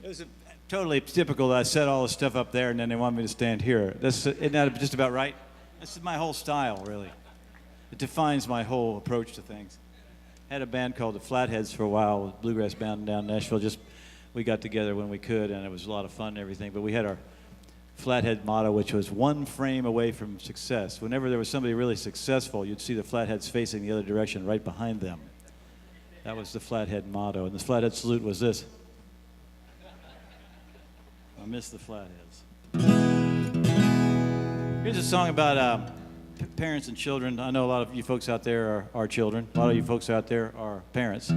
It was totally typical that I set all the stuff up there and then they wanted me to stand here. Isn't that just about right? This is my whole style, really. It defines my whole approach to things. I had a band called the Flatheads for a while, a bluegrass band down in Nashville. We got together when we could, and it was a lot of fun and everything. But we had our Flathead motto, which was one frame away from success. Whenever there was somebody really successful, you'd see the Flatheads facing the other direction, right behind them. That was the Flathead motto, and the Flathead salute was this. I miss the Flatheads. Here's a song about parents and children. I know a lot of you folks out there are children. A lot of you folks out there are parents.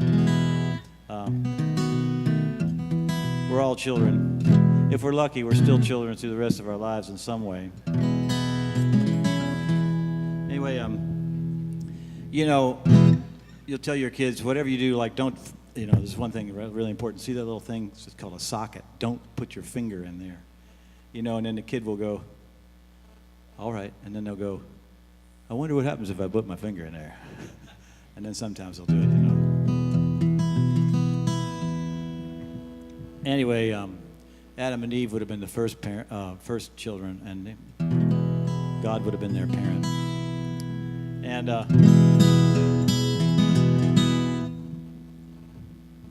We're all children. If we're lucky, we're still children through the rest of our lives in some way. Anyway, you know, you'll tell your kids, whatever you do, like don't, you know, there's one thing really important. See that little thing? It's just called a socket. Don't put your finger in there. You know, and then the kid will go, all right. And then they'll go, I wonder what happens if I put my finger in there. And then sometimes they'll do it, you know. Anyway, Adam and Eve would have been the first children, and God would have been their parent. And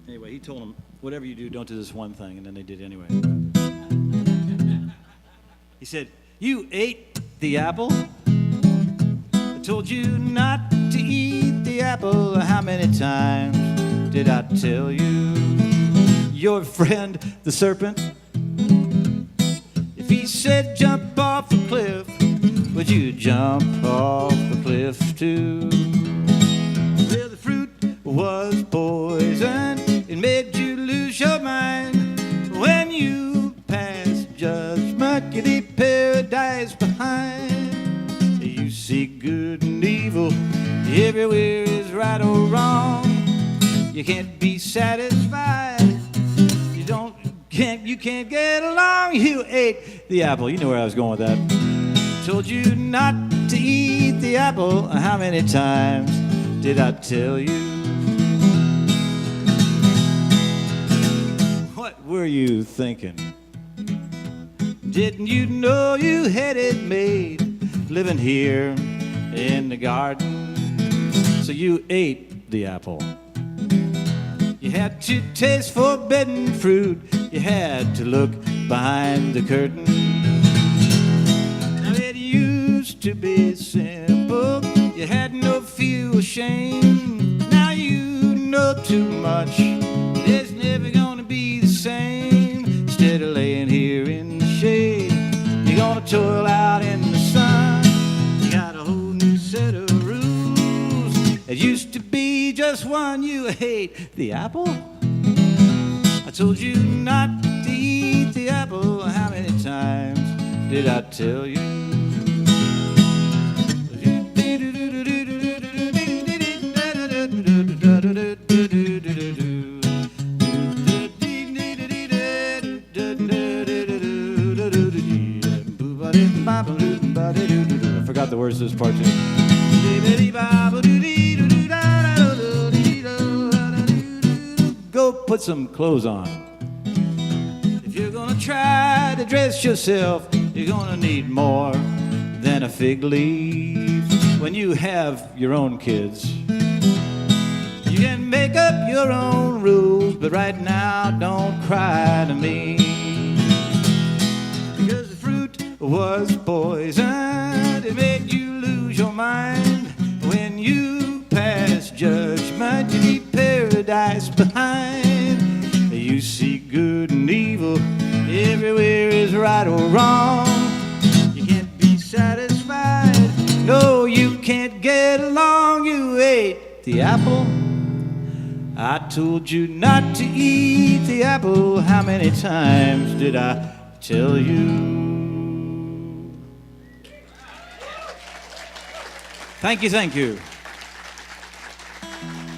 anyway, he told them, whatever you do, don't do this one thing, and then they did anyway. He said, you ate the apple? I told you not to eat the apple. How many times did I tell you? Your friend, the serpent, if he said jump off a cliff, would you jump off the cliff too? Well, the fruit was poison. It made you lose your mind. When you pass judgment, you leave paradise behind. You see good and evil everywhere is right or wrong. You can't be satisfied. You can't get along. You ate the apple. You know where I was going with that. Told you not to eat the apple. How many times did I tell you? What were you thinking? Didn't you know you had it made living here in the garden? So you ate the apple. You had to taste forbidden fruit. You had to look behind the curtain. Now it used to be simple. You had no feel shame. Now you know too much. It's never gonna be the same. Instead of laying here in the shade, you're gonna toil out in the sun. You got a whole new set of rules. It used to be just one. You ate the apple. I told you not to eat the apple. How many times did I tell you? I forgot the words to this part too. Go put some clothes on. If you're gonna try to dress yourself, you're gonna need more than a fig leaf. When you have your own kids, you can make up your own rules, but right now don't cry to me. Because the fruit was poisoned, it made you lose your mind. When you pass judgment, you leave paradise behind. You see good and evil everywhere is right or wrong. You can't be satisfied. No, you can't get along. You ate the apple. I told you not to eat the apple. How many times did I tell you? Thank you, thank you.